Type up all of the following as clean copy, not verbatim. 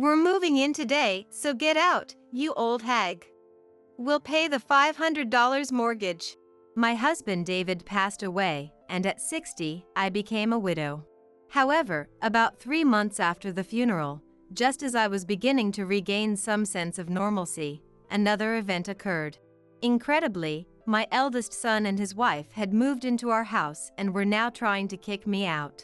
We're moving in today, so get out, you old hag. We'll pay the $500 mortgage. My husband David passed away, and at 60, I became a widow. However, about 3 months after the funeral, just as I was beginning to regain some sense of normalcy, another event occurred. Incredibly, my eldest son and his wife had moved into our house and were now trying to kick me out.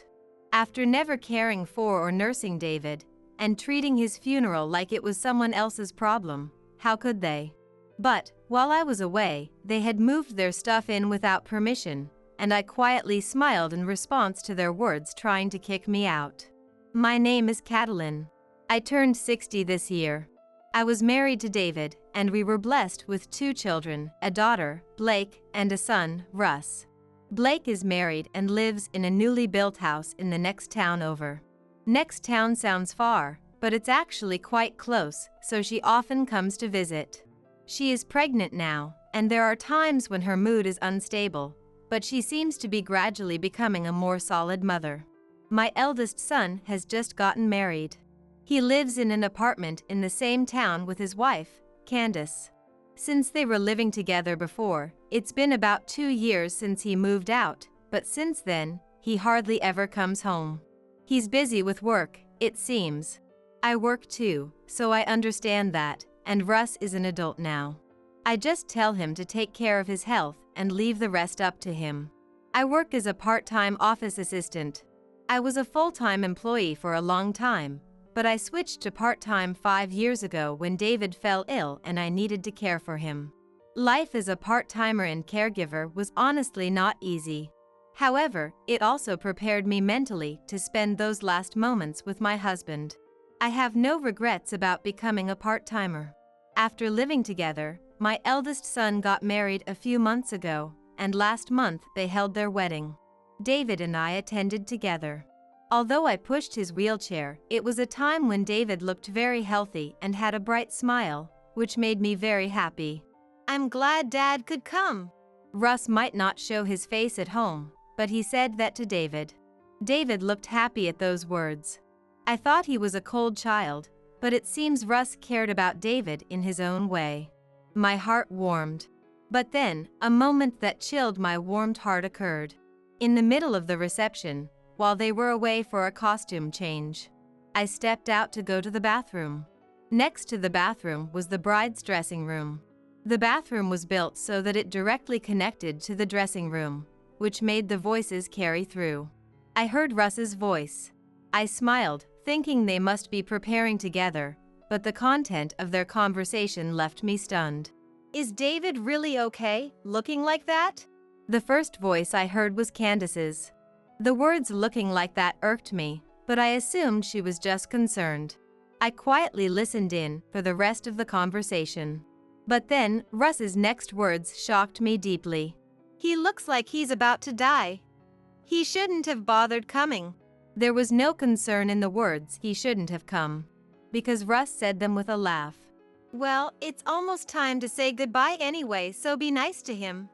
After never caring for or nursing David, and treating his funeral like it was someone else's problem, how could they? But, while I was away, they had moved their stuff in without permission, and I quietly smiled in response to their words trying to kick me out. My name is Catalin. I turned 60 this year. I was married to David, and we were blessed with 2 children, a daughter, Blake, and a son, Russ. Blake is married and lives in a newly built house in the next town over. Next town sounds far, but it's actually quite close, so she often comes to visit. She is pregnant now, and there are times when her mood is unstable, but she seems to be gradually becoming a more solid mother. My eldest son has just gotten married. He lives in an apartment in the same town with his wife, Candace. Since they were living together before, it's been about 2 years since he moved out, but since then, he hardly ever comes home. He's busy with work, it seems. I work too, so I understand that, and Russ is an adult now. I just tell him to take care of his health and leave the rest up to him. I work as a part-time office assistant. I was a full-time employee for a long time, but I switched to part-time 5 years ago when David fell ill and I needed to care for him. Life as a part-timer and caregiver was honestly not easy. However, it also prepared me mentally to spend those last moments with my husband. I have no regrets about becoming a part-timer. After living together, my eldest son got married a few months ago, and last month they held their wedding. David and I attended together. Although I pushed his wheelchair, it was a time when David looked very healthy and had a bright smile, which made me very happy. I'm glad Dad could come. Russ might not show his face at home, but he said that to David. David looked happy at those words. I thought he was a cold child, but it seems Russ cared about David in his own way. My heart warmed. But then, a moment that chilled my warmed heart occurred. In the middle of the reception, while they were away for a costume change, I stepped out to go to the bathroom. Next to the bathroom was the bride's dressing room. The bathroom was built so that it directly connected to the dressing room, which made the voices carry through. I heard Russ's voice. I smiled, thinking they must be preparing together, but the content of their conversation left me stunned. Is David really okay, looking like that? The first voice I heard was Candace's. The words "looking like that" irked me, but I assumed she was just concerned. I quietly listened in for the rest of the conversation. But then, Russ's next words shocked me deeply. He looks like he's about to die. He shouldn't have bothered coming. There was no concern in the words "he shouldn't have come," because Russ said them with a laugh. Well, it's almost time to say goodbye anyway, so be nice to him.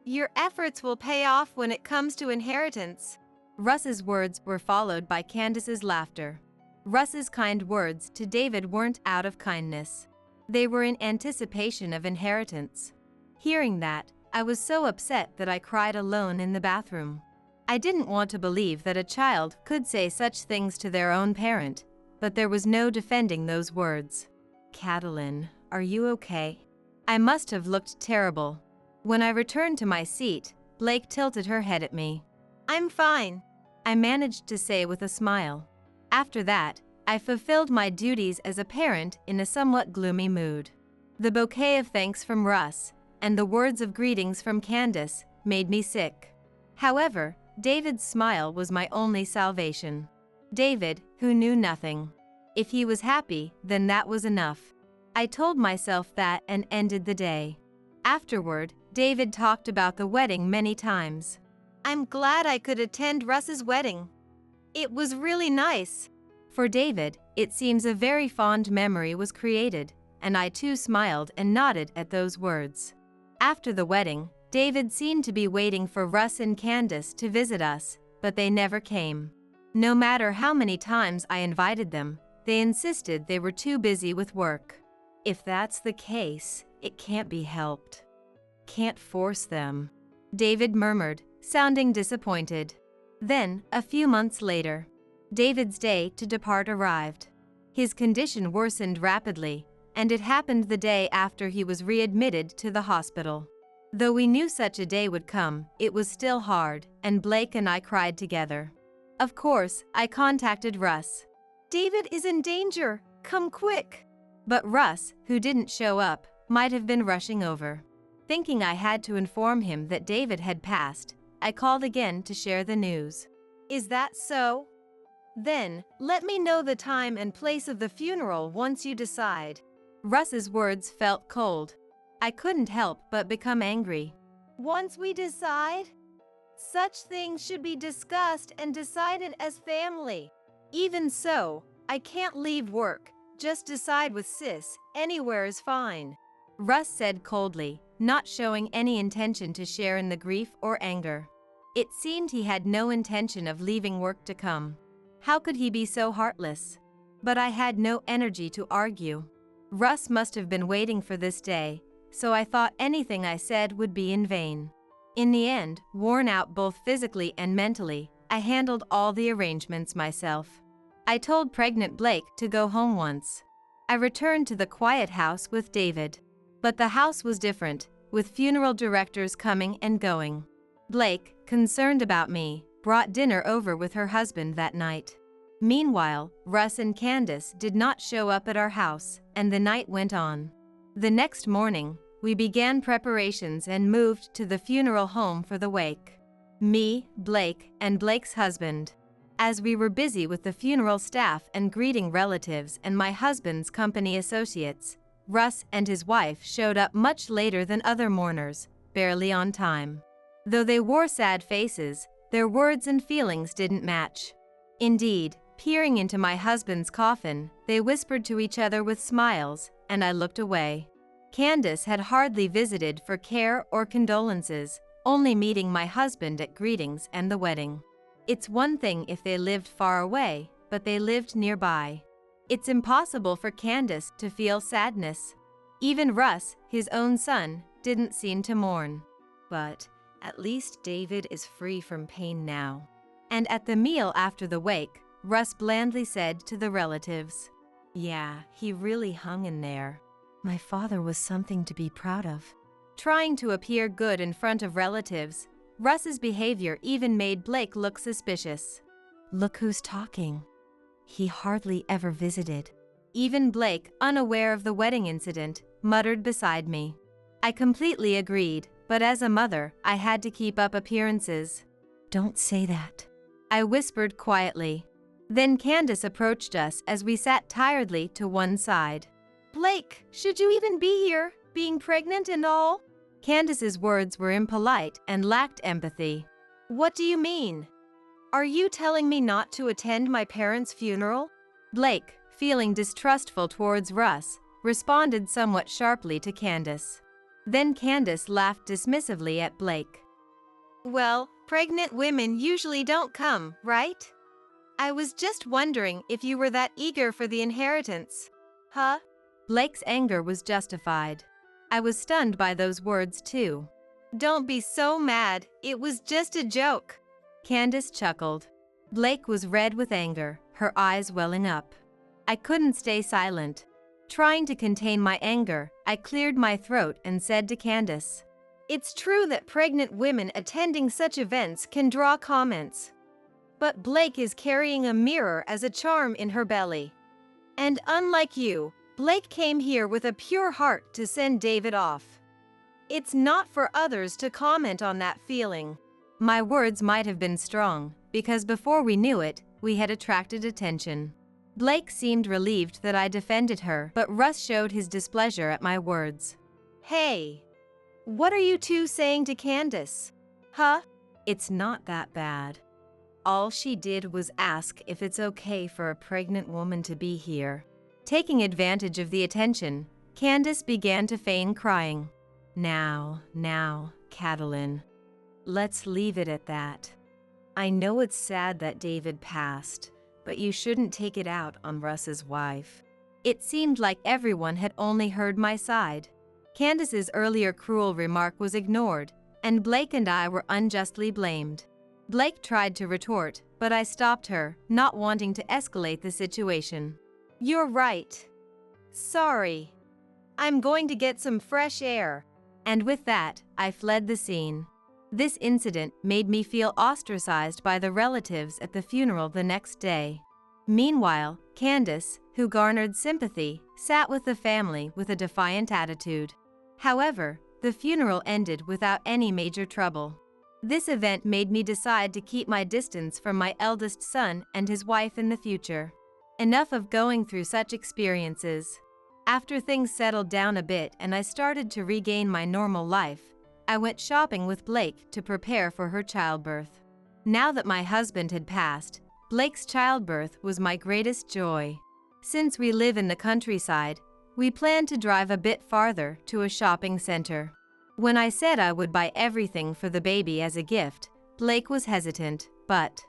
Your efforts will pay off when it comes to inheritance. Russ's words were followed by Candace's laughter. Russ's kind words to David weren't out of kindness. They were in anticipation of inheritance. Hearing that, I was so upset that I cried alone in the bathroom. I didn't want to believe that a child could say such things to their own parent, but there was no defending those words. Catalin, are you okay? I must have looked terrible. When I returned to my seat, Blake tilted her head at me. I'm fine, I managed to say with a smile. After that, I fulfilled my duties as a parent in a somewhat gloomy mood. The bouquet of thanks from Russ, and the words of greetings from Candace, made me sick. However, David's smile was my only salvation. David, who knew nothing. If he was happy, then that was enough. I told myself that and ended the day. Afterward, David talked about the wedding many times. I'm glad I could attend Russ's wedding. It was really nice. For David, it seems a very fond memory was created, and I too smiled and nodded at those words. After the wedding, David seemed to be waiting for Russ and Candace to visit us, but they never came. No matter how many times I invited them, They insisted they were too busy with work. If that's the case, it can't be helped. Can't force them, David murmured, sounding disappointed. Then, a few months later, David's day to depart arrived. His condition worsened rapidly, and it happened the day after he was readmitted to the hospital. Though we knew such a day would come, it was still hard, and Blake and I cried together. Of course, I contacted Russ. "David is in danger, come quick." But Russ, who didn't show up, might have been rushing over. Thinking I had to inform him that David had passed, I called again to share the news. "Is that so? Then, let me know the time and place of the funeral once you decide." Russ's words felt cold. I couldn't help but become angry. "Once we decide? Such things should be discussed and decided as family. Even so, I can't leave work, just decide with sis, anywhere is fine," Russ said coldly, not showing any intention to share in the grief or anger. It seemed he had no intention of leaving work to come. How could he be so heartless? But I had no energy to argue. Russ must have been waiting for this day, so I thought anything I said would be in vain. In the end, worn out both physically and mentally, I handled all the arrangements myself. I told pregnant Blake to go home once. I returned to the quiet house with David. But the house was different, with funeral directors coming and going. Blake, concerned about me, brought dinner over with her husband that night. Meanwhile, Russ and Candace did not show up at our house, and the night went on. The next morning, we began preparations and moved to the funeral home for the wake. Me, Blake, and Blake's husband. As we were busy with the funeral staff and greeting relatives and my husband's company associates, Russ and his wife showed up much later than other mourners, barely on time. Though they wore sad faces, their words and feelings didn't match. Indeed, peering into my husband's coffin, they whispered to each other with smiles, and I looked away. Candace had hardly visited for care or condolences, only meeting my husband at greetings and the wedding. It's one thing if they lived far away, but they lived nearby. It's impossible for Candace to feel sadness. Even Russ, his own son, didn't seem to mourn. But at least David is free from pain now. And at the meal after the wake, Russ blandly said to the relatives, "Yeah, he really hung in there. My father was something to be proud of." Trying to appear good in front of relatives, Russ's behavior even made Blake look suspicious. "Look who's talking. He hardly ever visited." Even Blake, unaware of the wedding incident, muttered beside me. I completely agreed, but as a mother, I had to keep up appearances. "Don't say that," I whispered quietly. Then Candace approached us as we sat tiredly to one side. "Blake, should you even be here, being pregnant and all?" Candace's words were impolite and lacked empathy. "What do you mean? Are you telling me not to attend my parents' funeral?" Blake, feeling distrustful towards Russ, responded somewhat sharply to Candace. Then Candace laughed dismissively at Blake. "Well, pregnant women usually don't come, right? I was just wondering if you were that eager for the inheritance." "Huh?" Blake's anger was justified. I was stunned by those words too. "Don't be so mad, it was just a joke." Candace chuckled. Blake was red with anger, her eyes welling up. I couldn't stay silent. Trying to contain my anger, I cleared my throat and said to Candace, "It's true that pregnant women attending such events can draw comments. But Blake is carrying a mirror as a charm in her belly. And unlike you, Blake came here with a pure heart to send David off. It's not for others to comment on that feeling." My words might have been strong, because before we knew it, we had attracted attention. Blake seemed relieved that I defended her, but Russ showed his displeasure at my words. "Hey, what are you two saying to Candace? Huh?" "It's not that bad. All she did was ask if it's okay for a pregnant woman to be here." Taking advantage of the attention, Candace began to feign crying. Now, Catalin. Let's leave it at that. I know it's sad that David passed, but you shouldn't take it out on Russ's wife. It seemed like everyone had only heard my side. Candace's earlier cruel remark was ignored, and Blake and I were unjustly blamed. Blake tried to retort, but I stopped her, not wanting to escalate the situation. "You're right. Sorry. I'm going to get some fresh air." And with that, I fled the scene. This incident made me feel ostracized by the relatives at the funeral the next day. Meanwhile, Candace, who garnered sympathy, sat with the family with a defiant attitude. However, the funeral ended without any major trouble. This event made me decide to keep my distance from my eldest son and his wife in the future. Enough of going through such experiences. After things settled down a bit and I started to regain my normal life, I went shopping with Blake to prepare for her childbirth. Now that my husband had passed, Blake's childbirth was my greatest joy. Since we live in the countryside, we planned to drive a bit farther to a shopping center. When I said I would buy everything for the baby as a gift, Blake was hesitant, but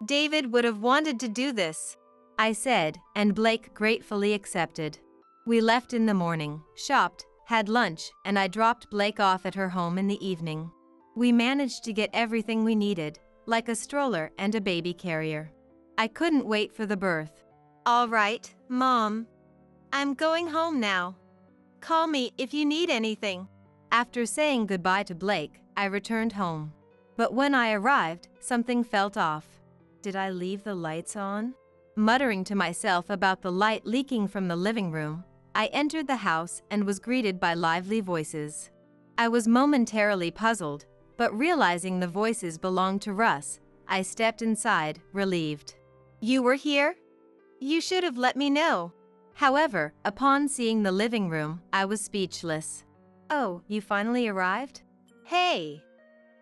"David would have wanted to do this," I said, and Blake gratefully accepted. We left in the morning, shopped, had lunch, and I dropped Blake off at her home in the evening. We managed to get everything we needed, like a stroller and a baby carrier. I couldn't wait for the birth. "All right, Mom. I'm going home now. Call me if you need anything." After saying goodbye to Blake, I returned home. But when I arrived, something felt off. Did I leave the lights on? Muttering to myself about the light leaking from the living room, I entered the house and was greeted by lively voices. I was momentarily puzzled, but realizing the voices belonged to Russ, I stepped inside, relieved. "You were here? You should have let me know." However, upon seeing the living room, I was speechless. "Oh, you finally arrived? Hey!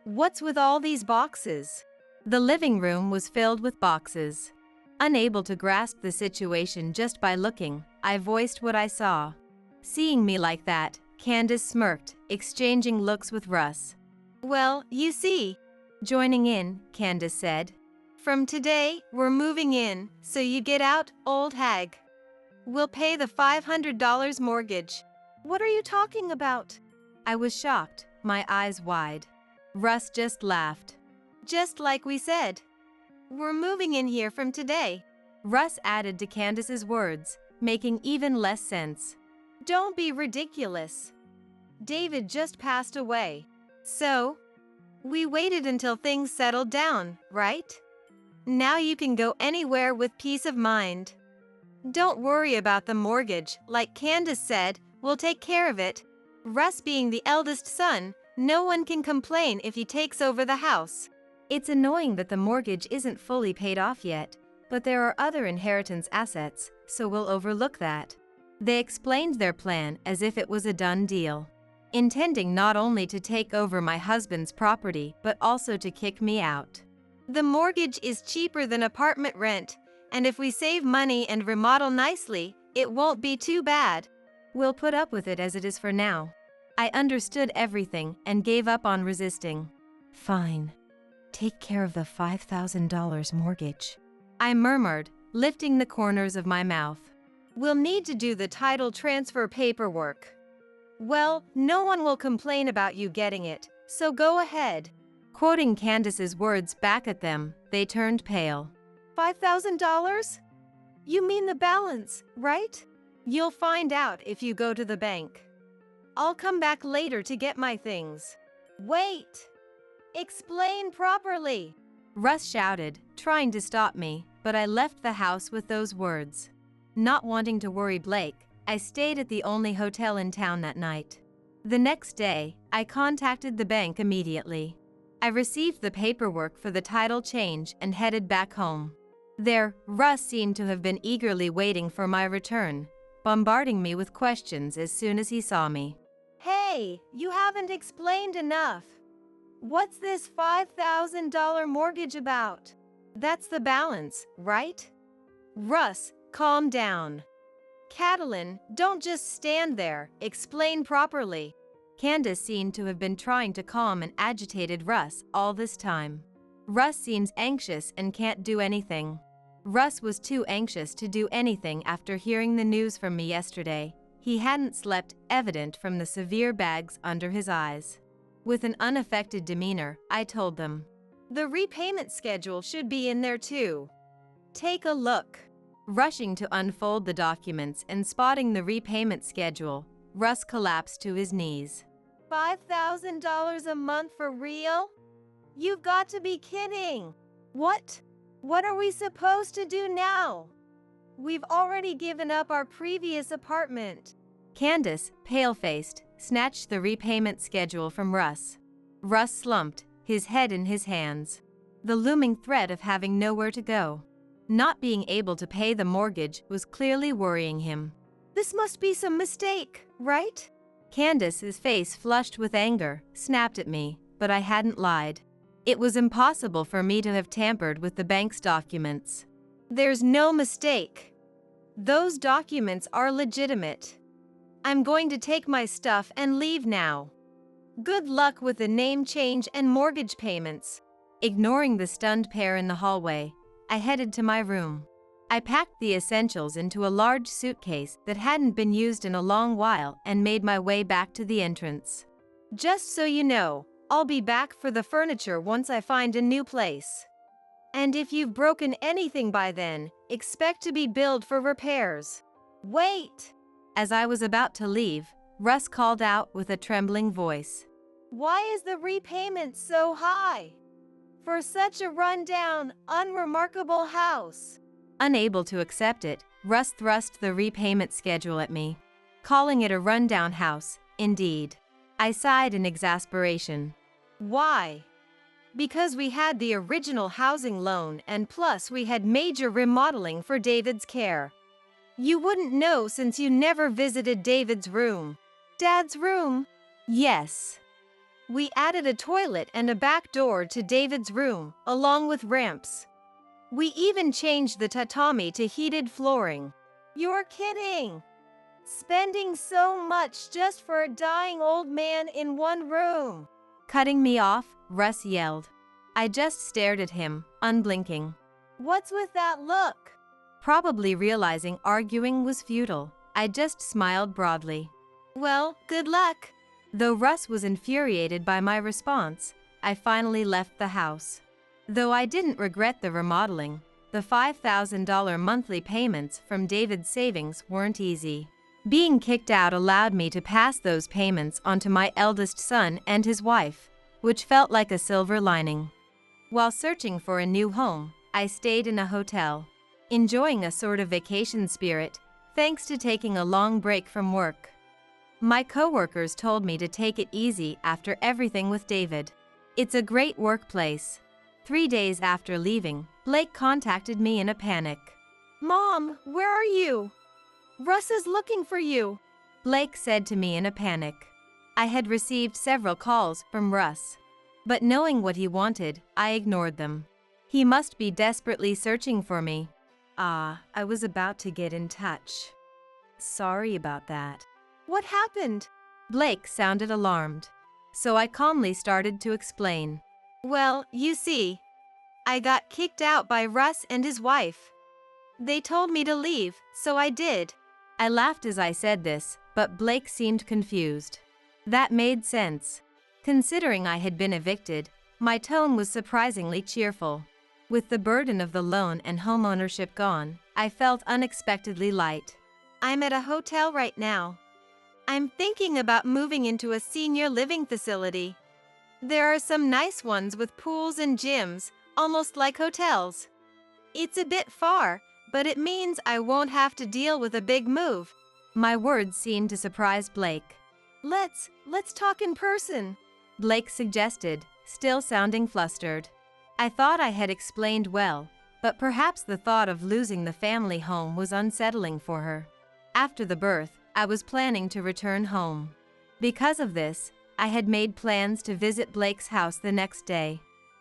What's with all these boxes?" The living room was filled with boxes. Unable to grasp the situation just by looking, I voiced what I saw. Seeing me like that, Candace smirked, exchanging looks with Russ. "Well, you see." Joining in, Candace said, "From today, we're moving in, so you get out, old hag. We'll pay the $500 mortgage." "What are you talking about?" I was shocked, my eyes wide. Russ just laughed. "Just like we said. We're moving in here from today." Russ added to Candace's words, making even less sense. "Don't be ridiculous. David just passed away. So, we waited until things settled down, right? Now you can go anywhere with peace of mind. Don't worry about the mortgage, like Candace said, we'll take care of it." Russ being the eldest son, no one can complain if he takes over the house. It's annoying that the mortgage isn't fully paid off yet, but there are other inheritance assets, so we'll overlook that. They explained their plan as if it was a done deal, intending not only to take over my husband's property but also to kick me out. "The mortgage is cheaper than apartment rent, and if we save money and remodel nicely, it won't be too bad. We'll put up with it as it is for now." I understood everything and gave up on resisting. "Fine. Take care of the $5,000 mortgage," I murmured, lifting the corners of my mouth. "We'll need to do the title transfer paperwork." "Well, no one will complain about you getting it, so go ahead." Quoting Candace's words back at them, they turned pale. $5,000? You mean the balance, right? You'll find out if you go to the bank. I'll come back later to get my things. Wait! Explain properly!" Russ shouted, trying to stop me, but I left the house with those words. Not wanting to worry Blake, I stayed at the only hotel in town that night. The next day, I contacted the bank immediately. I received the paperwork for the title change and headed back home. There, Russ seemed to have been eagerly waiting for my return, bombarding me with questions as soon as he saw me. "Hey, you haven't explained enough. What's this $5,000 mortgage about?" "That's the balance, right?" "Russ, calm down. Catalin, don't just stand there, explain properly." Candace seemed to have been trying to calm an agitated Russ all this time. "Russ seems anxious and can't do anything. Russ was too anxious to do anything after hearing the news from me yesterday. He hadn't slept, evident from the severe bags under his eyes. With an unaffected demeanor, I told them, "The repayment schedule should be in there too. Take a look." Rushing to unfold the documents and spotting the repayment schedule, Russ collapsed to his knees. $5,000 a month for real? You've got to be kidding. What? What are we supposed to do now? We've already given up our previous apartment. Candace, pale-faced, snatched the repayment schedule from Russ. Russ slumped, his head in his hands. The looming threat of having nowhere to go. Not being able to pay the mortgage was clearly worrying him. "This must be some mistake, right?" Candace's face flushed with anger, snapped at me, but I hadn't lied. It was impossible for me to have tampered with the bank's documents. "There's no mistake. Those documents are legitimate. I'm going to take my stuff and leave now. Good luck with the name change and mortgage payments." Ignoring the stunned pair in the hallway, I headed to my room. I packed the essentials into a large suitcase that hadn't been used in a long while and made my way back to the entrance. "Just so you know, I'll be back for the furniture once I find a new place. And if you've broken anything by then, expect to be billed for repairs." "Wait!" As I was about to leave, Russ called out with a trembling voice. "Why is the repayment so high? For such a run-down, unremarkable house." Unable to accept it, Russ thrust the repayment schedule at me. Calling it a rundown house, indeed. I sighed in exasperation. "Why?" "Because we had the original housing loan and plus we had major remodeling for David's care. You wouldn't know since you never visited David's room." "Dad's room?" "Yes. We added a toilet and a back door to David's room, along with ramps. We even changed the tatami to heated flooring." "You're kidding! Spending so much just for a dying old man in one room." Cutting me off, Russ yelled. I just stared at him, unblinking. "What's with that look?" Probably realizing arguing was futile, I just smiled broadly. "Well, good luck." Though Russ was infuriated by my response, I finally left the house. Though I didn't regret the remodeling, the $5,000 monthly payments from David's savings weren't easy. Being kicked out allowed me to pass those payments on to my eldest son and his wife, which felt like a silver lining. While searching for a new home, I stayed in a hotel, enjoying a sort of vacation spirit, thanks to taking a long break from work. My coworkers told me to take it easy after everything with David. It's a great workplace. 3 days after leaving, Blake contacted me in a panic. "Mom, where are you? Russ is looking for you," Blake said to me in a panic. I had received several calls from Russ, but knowing what he wanted, I ignored them. He must be desperately searching for me. I was about to get in touch. Sorry about that. "What happened?" Blake sounded alarmed. So I calmly started to explain. "Well, you see, I got kicked out by Russ and his wife. They told me to leave, so I did." I laughed as I said this, but Blake seemed confused. That made sense. Considering I had been evicted, my tone was surprisingly cheerful. With the burden of the loan and homeownership gone, I felt unexpectedly light. "I'm at a hotel right now. I'm thinking about moving into a senior living facility. There are some nice ones with pools and gyms, almost like hotels. It's a bit far, but it means I won't have to deal with a big move." My words seemed to surprise Blake. Let's talk in person," Blake suggested, still sounding flustered. I thought I had explained well, but perhaps the thought of losing the family home was unsettling for her. After the birth, I was planning to return home. Because of this, I had made plans to visit Blake's house the next day.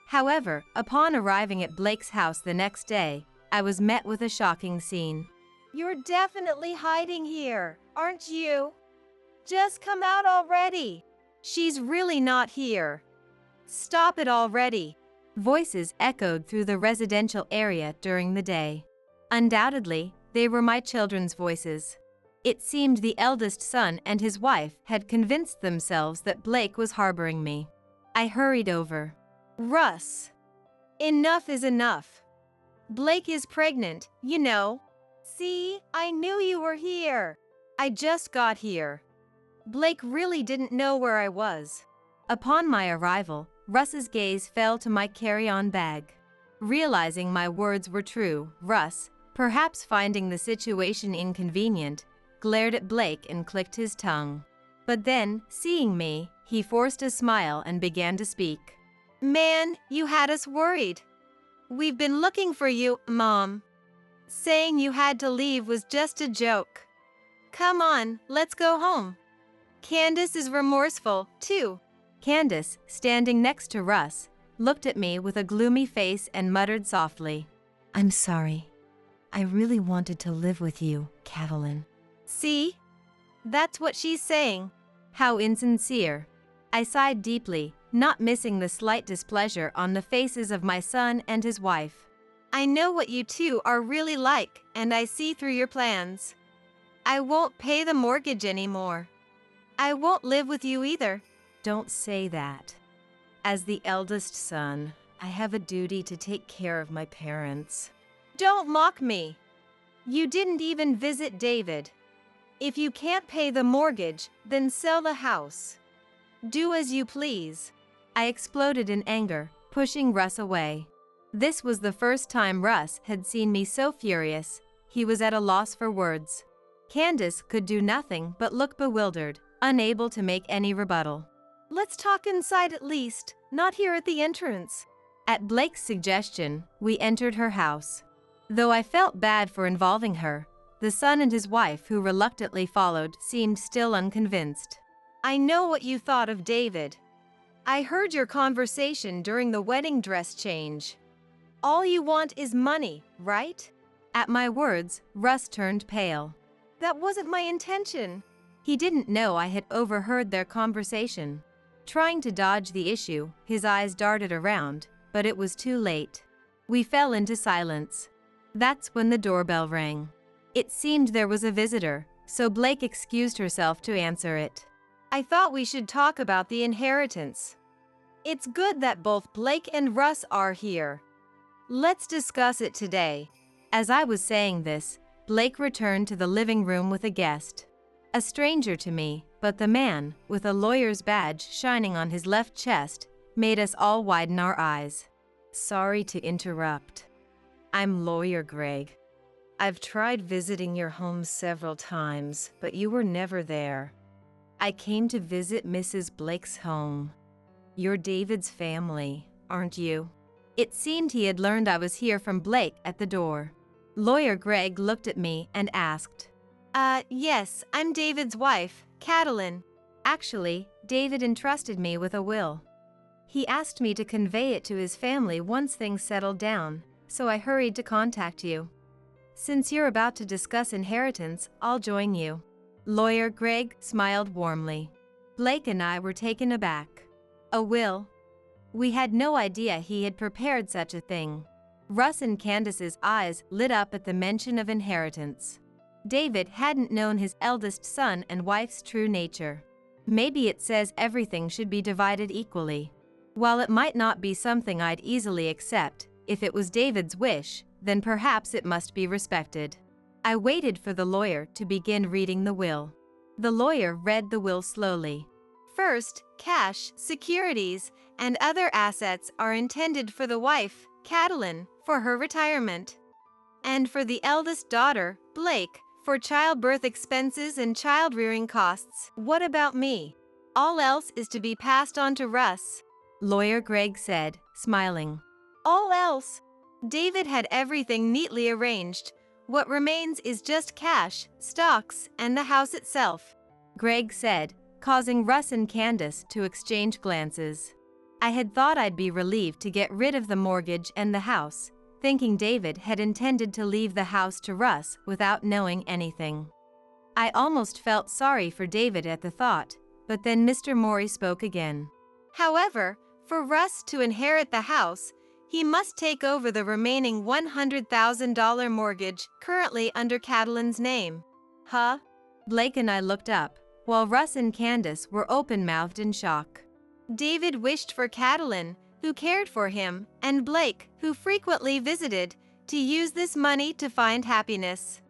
However, upon arriving at Blake's house the next day, I was met with a shocking scene. "You're definitely hiding here, aren't you? Just come out already. She's really not here. Stop it already." Voices echoed through the residential area during the day. Undoubtedly, they were my children's voices. It seemed the eldest son and his wife had convinced themselves that Blake was harboring me. I hurried over. Russ, enough is enough. Blake is pregnant, you know. See, I knew you were here. I just got here. Blake really didn't know where I was. Upon my arrival, Russ's gaze fell to my carry-on bag. Realizing my words were true, Russ, perhaps finding the situation inconvenient, glared at Blake and clicked his tongue. But then, seeing me, he forced a smile and began to speak. Man, you had us worried. We've been looking for you, Mom. Saying you had to leave was just a joke. Come on, let's go home. Candace is remorseful, too. Candace, standing next to Russ, looked at me with a gloomy face and muttered softly, I'm sorry. I really wanted to live with you, Catalin. See? That's what she's saying. How insincere. I sighed deeply, not missing the slight displeasure on the faces of my son and his wife. I know what you two are really like, and I see through your plans. I won't pay the mortgage anymore. I won't live with you either. Don't say that. As the eldest son, I have a duty to take care of my parents. Don't mock me. You didn't even visit David. If you can't pay the mortgage, then sell the house. Do as you please. I exploded in anger, pushing Russ away. This was the first time Russ had seen me so furious. He was at a loss for words. Candace could do nothing but look bewildered, unable to make any rebuttal. Let's talk inside at least, not here at the entrance. At Blake's suggestion, we entered her house. Though I felt bad for involving her, the son and his wife who reluctantly followed seemed still unconvinced. I know what you thought of David. I heard your conversation during the wedding dress change. All you want is money, right? At my words, Russ turned pale. That wasn't my intention. He didn't know I had overheard their conversation. Trying to dodge the issue, his eyes darted around, but it was too late. We fell into silence. That's when the doorbell rang. It seemed there was a visitor, so Blake excused herself to answer it. I thought we should talk about the inheritance. It's good that both Blake and Russ are here. Let's discuss it today. As I was saying this, Blake returned to the living room with a guest. A stranger to me, but the man, with a lawyer's badge shining on his left chest, made us all widen our eyes. Sorry to interrupt. I'm Lawyer Greg. I've tried visiting your home several times, but you were never there. I came to visit Mrs. Blake's home. You're David's family, aren't you? It seemed he had learned I was here from Blake at the door. Lawyer Greg looked at me and asked, yes, I'm David's wife, Catalin. Actually, David entrusted me with a will. He asked me to convey it to his family once things settled down, so I hurried to contact you. Since you're about to discuss inheritance, I'll join you. Lawyer Greg smiled warmly. Blake and I were taken aback. A will? We had no idea he had prepared such a thing. Russ and Candace's eyes lit up at the mention of inheritance. David hadn't known his eldest son and wife's true nature. Maybe it says everything should be divided equally. While it might not be something I'd easily accept, if it was David's wish, then perhaps it must be respected. I waited for the lawyer to begin reading the will. The lawyer read the will slowly. First, cash, securities, and other assets are intended for the wife, Catalin, for her retirement. And for the eldest daughter, Blake, for childbirth expenses and child-rearing costs. What about me? All else is to be passed on to Russ. Lawyer Greg said, smiling. All else? David had everything neatly arranged. What remains is just cash, stocks, and the house itself. Greg said, causing Russ and Candace to exchange glances. I had thought I'd be relieved to get rid of the mortgage and the house, thinking David had intended to leave the house to Russ without knowing anything. I almost felt sorry for David at the thought, but then Mr. Morey spoke again. However, for Russ to inherit the house, He must take over the remaining $100,000 mortgage currently under Catalin's name. Huh? Blake and I looked up, while Russ and Candace were open-mouthed in shock. David wished for Catalin, who cared for him, and Blake, who frequently visited, to use this money to find happiness.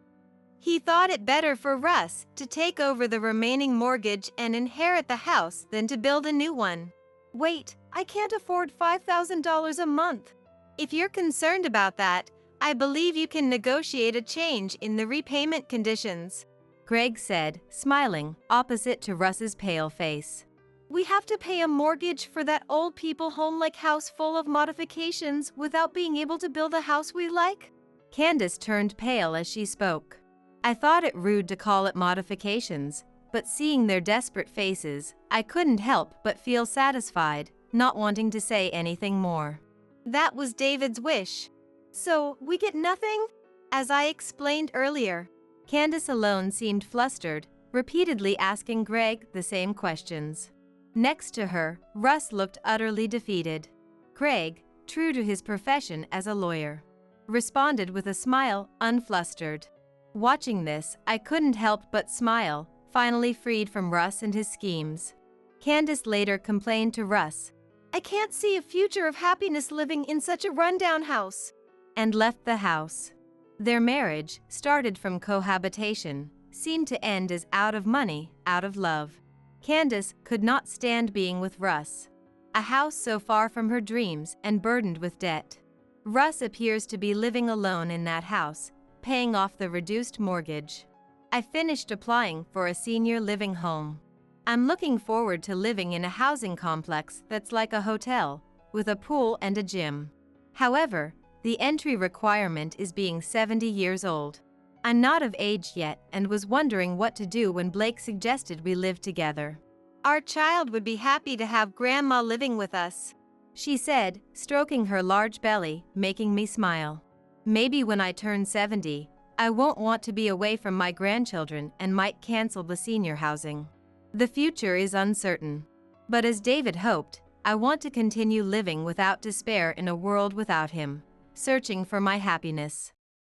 He thought it better for Russ to take over the remaining mortgage and inherit the house than to build a new one. Wait, I can't afford $5,000 a month. If you're concerned about that, I believe you can negotiate a change in the repayment conditions, Greg said, smiling, opposite to Russ's pale face. We have to pay a mortgage for that old people home-like house full of modifications without being able to build a house we like? Candace turned pale as she spoke. I thought it rude to call it modifications, but seeing their desperate faces, I couldn't help but feel satisfied, not wanting to say anything more. That was David's wish. So, we get nothing? As I explained earlier. Candace alone seemed flustered, repeatedly asking Greg the same questions. Next to her, Russ looked utterly defeated. Greg, true to his profession as a lawyer, responded with a smile, unflustered. Watching this, I couldn't help but smile, finally freed from Russ and his schemes. Candace later complained to Russ, I can't see a future of happiness living in such a rundown house, and left the house. Their marriage, started from cohabitation, seemed to end as out of money, out of love. Candace could not stand being with Russ. A house so far from her dreams and burdened with debt. Russ appears to be living alone in that house, paying off the reduced mortgage. I finished applying for a senior living home. I'm looking forward to living in a housing complex that's like a hotel, with a pool and a gym. However, the entry requirement is being 70 years old. I'm not of age yet and was wondering what to do when Blake suggested we live together. Our child would be happy to have Grandma living with us, she said, stroking her large belly, making me smile. Maybe when I turn 70, I won't want to be away from my grandchildren and might cancel the senior housing. The future is uncertain. But as David hoped, I want to continue living without despair in a world without him, searching for my happiness.